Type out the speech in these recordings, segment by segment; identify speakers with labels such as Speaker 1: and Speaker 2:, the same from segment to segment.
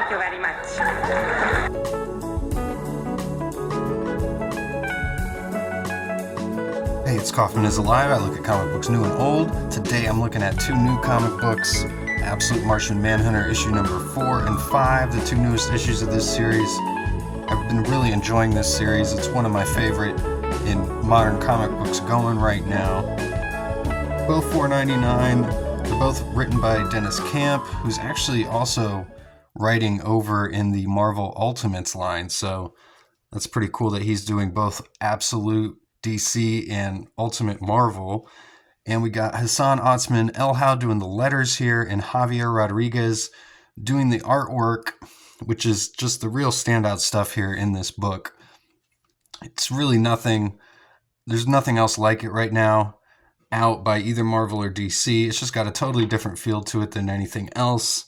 Speaker 1: Thank you very much.
Speaker 2: Hey, it's Kaufman is Alive. I look at comic books new and old. Today I'm looking at two new comic books, Absolute Martian Manhunter issue number 4 and 5, the two newest issues of this series. I've been really enjoying this series. It's one of my favorite in modern comic books going right now. Both $4.99. They're both written by Dennis Camp, who's actually also writing over in the Marvel Ultimates line. So that's pretty cool that he's doing both Absolute DC and Ultimate Marvel. And we got Hassan Otsman Elhow doing the letters here, and Javier Rodriguez doing the artwork, which is just the real standout stuff here in this book. It's really nothing, there's nothing else like it right now out by either Marvel or DC. It's just got a totally different feel to it than anything else.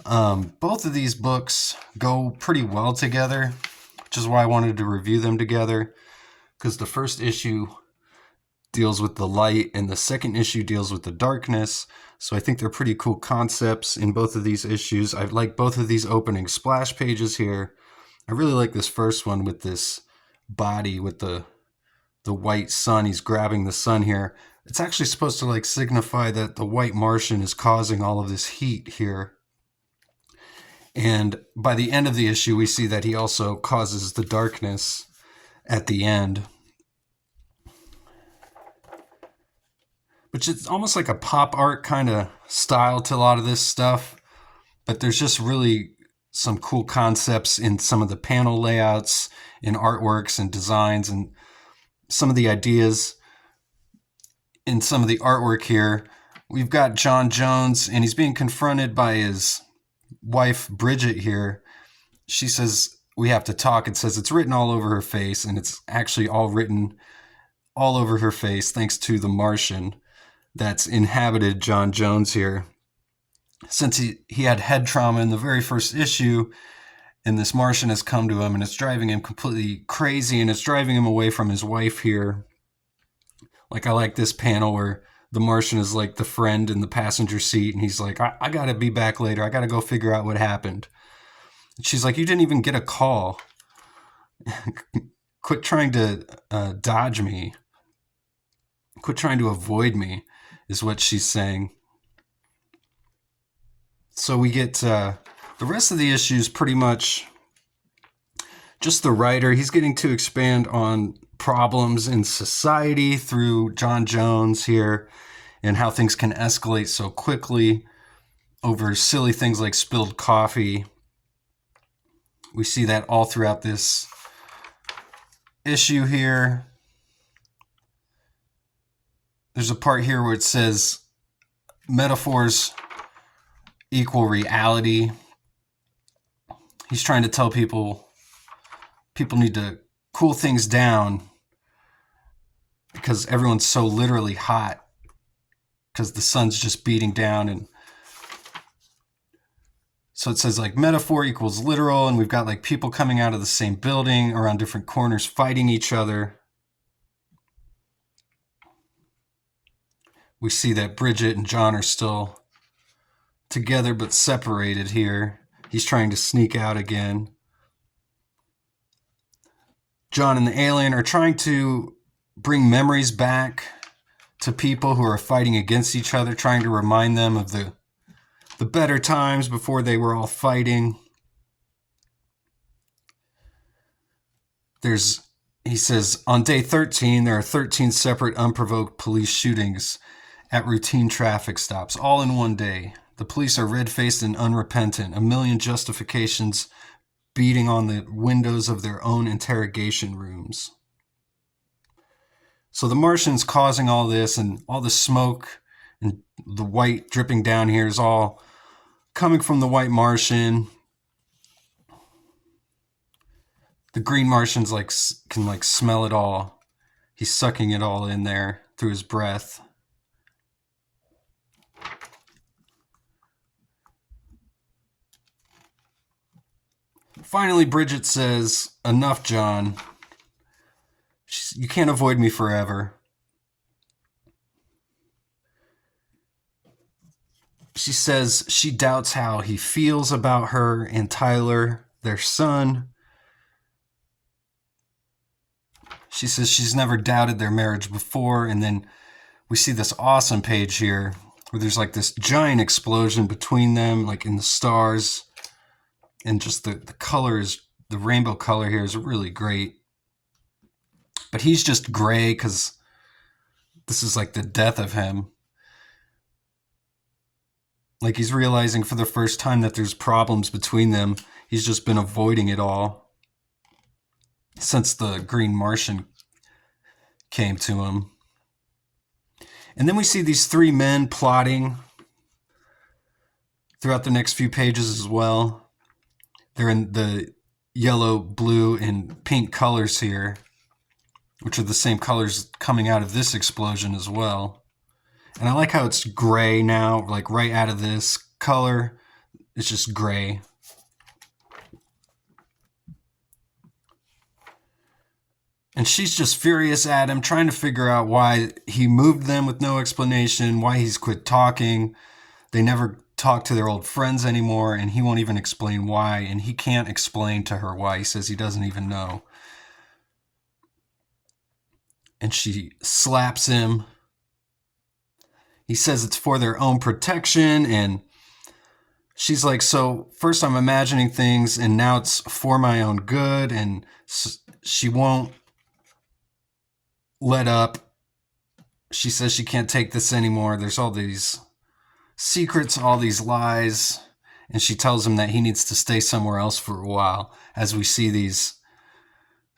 Speaker 2: Both of these books go pretty well together, which is why I wanted to review them together, because the first issue deals with the light and the second issue deals with the darkness. So I think they're pretty cool concepts in both of these issues. I like both of these opening splash pages here. I really like this first one with this body with the white sun. He's grabbing the sun here. It's actually supposed to like signify that the white Martian is causing all of this heat here. And by the end of the issue, we see that he also causes the darkness at the end. Which is almost like a pop art kind of style to a lot of this stuff. But there's just really some cool concepts in some of the panel layouts and artworks and designs, and some of the ideas in some of the artwork here. We've got John Jones, and he's being confronted by his wife, Bridget, here. She says, "We have to talk." It says it's written all over her face, and it's actually all written all over her face thanks to the Martian that's inhabited John Jones here. Since he had head trauma in the very first issue, and this Martian has come to him, and it's driving him completely crazy, and it's driving him away from his wife here. Like, I like this panel where the Martian is like the friend in the passenger seat, and he's like, I gotta be back later. I gotta go figure out what happened. And she's like, "You didn't even get a call. Quit trying to dodge me. Quit trying to avoid me," is what she's saying. So we get the rest of the issues pretty much just the writer. He's getting to expand on problems in society through John Jones here, and how things can escalate so quickly over silly things like spilled coffee. We see that all throughout this issue here. There's a part here where it says metaphors equal reality. He's trying to tell people need to cool things down because everyone's so literally hot because the sun's just beating down. And so it says like metaphor equals literal, and we've got like people coming out of the same building around different corners fighting each other. We see that Bridget and John are still together but separated here. He's trying to sneak out again. John and the alien are trying to bring memories back to people who are fighting against each other, trying to remind them of the better times before they were all fighting. He says, on day 13, there are 13 separate unprovoked police shootings at routine traffic stops, all in one day. The police are red-faced and unrepentant, a million justifications beating on the windows of their own interrogation rooms. So the Martian's causing all this, and all the smoke and the white dripping down here is all coming from the white Martian. The green Martian's can smell it all. He's sucking it all in there through his breath. Finally, Bridget says, "Enough, John. You can't avoid me forever." She says she doubts how he feels about her and Tyler, their son. She says she's never doubted their marriage before. And then we see this awesome page here where there's like this giant explosion between them, like in the stars. And just the colors, the rainbow color here is really great. But he's just gray because this is like the death of him. Like he's realizing for the first time that there's problems between them. He's just been avoiding it all since the Green Martian came to him. And then we see these three men plotting throughout the next few pages as well. They're in the yellow, blue, and pink colors here, which are the same colors coming out of this explosion as well. And I like how it's gray now, like right out of this color, it's just gray. And she's just furious at him, trying to figure out why he moved them with no explanation, why he's quit talking. They never talk to their old friends anymore, and he won't even explain why, and he can't explain to her why. He says he doesn't even know. And she slaps him. He says it's for their own protection, and she's like, so first I'm imagining things, and now it's for my own good, and she won't let up. She says she can't take this anymore. There's all these secrets, all these lies, and she tells him that he needs to stay somewhere else for a while, as we see these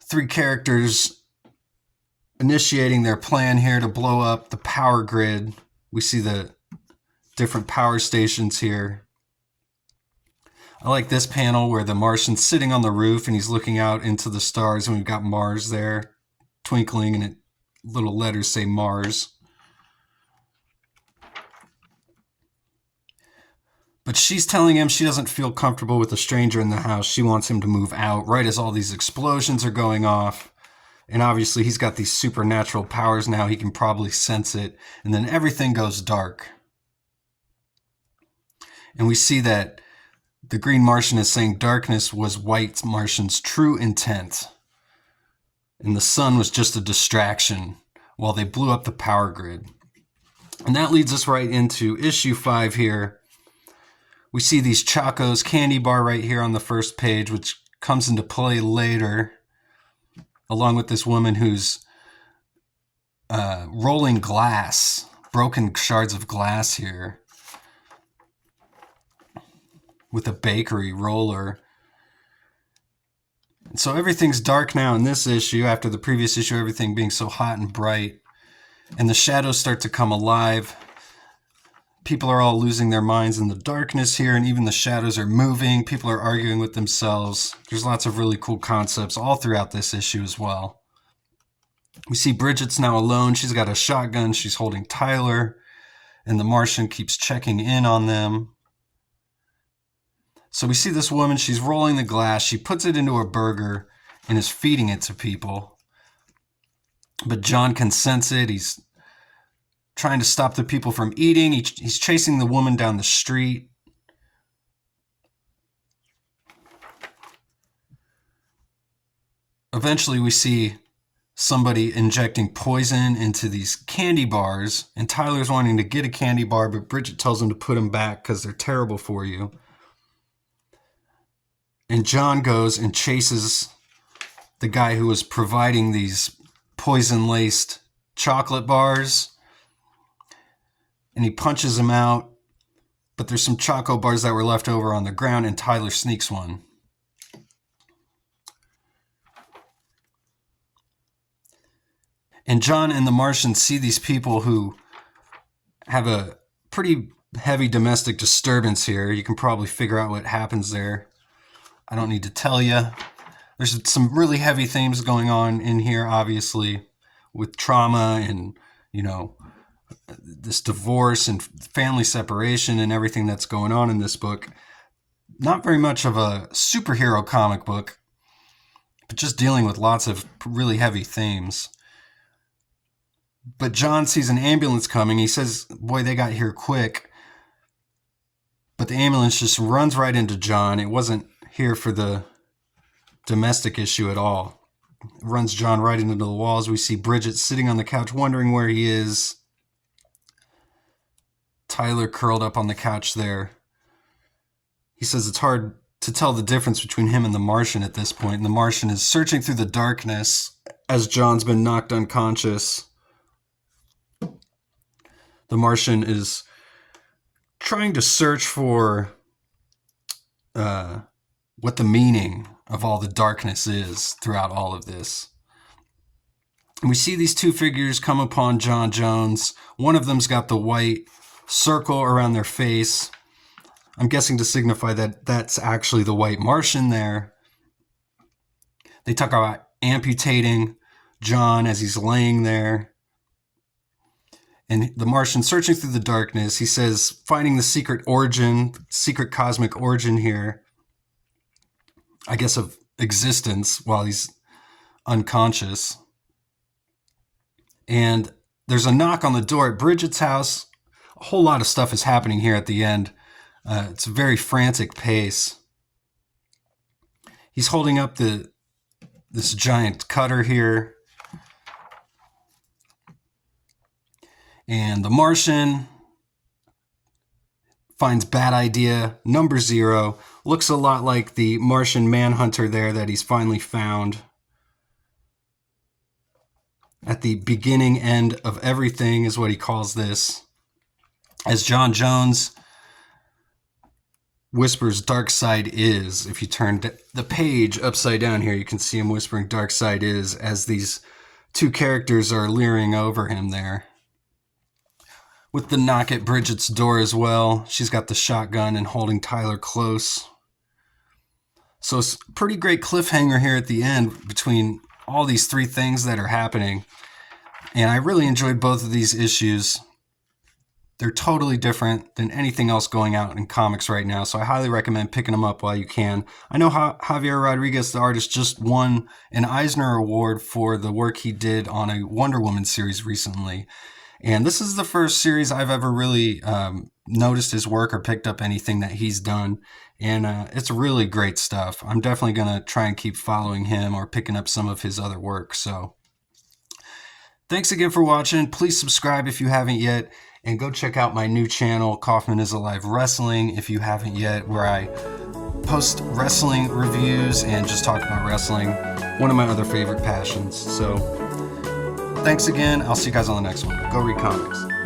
Speaker 2: three characters initiating their plan here to blow up the power grid. We see the different power stations here. I like this panel where the Martian's sitting on the roof and he's looking out into the stars, and we've got Mars there twinkling, and little letters say Mars. But she's telling him she doesn't feel comfortable with a stranger in the house. She wants him to move out right as all these explosions are going off. And obviously he's got these supernatural powers now. He can probably sense it. And then everything goes dark. And we see that the Green Martian is saying darkness was White Martian's true intent. And the sun was just a distraction while they blew up the power grid. And that leads us right into issue 5 here. We see these Chacos candy bar right here on the first page, which comes into play later, along with this woman who's rolling glass, broken shards of glass here, with a bakery roller. And so everything's dark now in this issue, after the previous issue, everything being so hot and bright. And the shadows start to come alive. People are all losing their minds in the darkness here, and even the shadows are moving. People are arguing with themselves. There's lots of really cool concepts all throughout this issue as well. We see Bridget's now alone. She's got a shotgun. She's holding Tyler, and the Martian keeps checking in on them. So we see this woman. She's rolling the glass. She puts it into a burger and is feeding it to people. But John can sense it. He's trying to stop the people from eating. He's chasing the woman down the street. Eventually we see somebody injecting poison into these candy bars, and Tyler's wanting to get a candy bar, but Bridget tells him to put them back because they're terrible for you. And John goes and chases the guy who was providing these poison-laced chocolate bars, and he punches him out, but there's some Choco bars that were left over on the ground, and Tyler sneaks one. And John and the Martian see these people who have a pretty heavy domestic disturbance here. You can probably figure out what happens there. I don't need to tell you. There's some really heavy themes going on in here, obviously, with trauma and, this divorce and family separation and everything that's going on in this book. Not very much of a superhero comic book, but just dealing with lots of really heavy themes. But John sees an ambulance coming. He says, boy, they got here quick. But the ambulance just runs right into John. It wasn't here for the domestic issue at all. It runs John right into the walls. We see Bridget sitting on the couch wondering where he is. Tyler curled up on the couch there. He says it's hard to tell the difference between him and the Martian at this point. And the Martian is searching through the darkness as John's been knocked unconscious. The Martian is trying to search for what the meaning of all the darkness is throughout all of this. And we see these two figures come upon John Jones. One of them's got the white circle around their face. I'm guessing to signify that that's actually the white Martian there. They talk about amputating John as he's laying there. And the Martian searching through the darkness, he says, finding the secret origin, secret cosmic origin here, I guess, of existence while he's unconscious. And there's a knock on the door at Bridget's house. A whole lot of stuff is happening here at the end. It's a very frantic pace. He's holding up this giant cutter here. And the Martian finds bad idea number 0. Looks a lot like the Martian Manhunter there that he's finally found. At the beginning end of everything is what he calls this. As John Jones whispers dark side is. If you turn the page upside down here, you can see him whispering dark side is as these two characters are leering over him there. With the knock at Bridget's door as well. She's got the shotgun and holding Tyler close. So it's a pretty great cliffhanger here at the end between all these three things that are happening. And I really enjoyed both of these issues. They're totally different than anything else going out in comics right now, so I highly recommend picking them up while you can. I know Javier Rodriguez, the artist, just won an Eisner Award for the work he did on a Wonder Woman series recently. And this is the first series I've ever really noticed his work or picked up anything that he's done. And it's really great stuff. I'm definitely going to try and keep following him or picking up some of his other work. So thanks again for watching. Please subscribe if you haven't yet. And go check out my new channel, Kaufman is Alive Wrestling, if you haven't yet, where I post wrestling reviews and just talk about wrestling. One of my other favorite passions. So thanks again. I'll see you guys on the next one. Go read comics.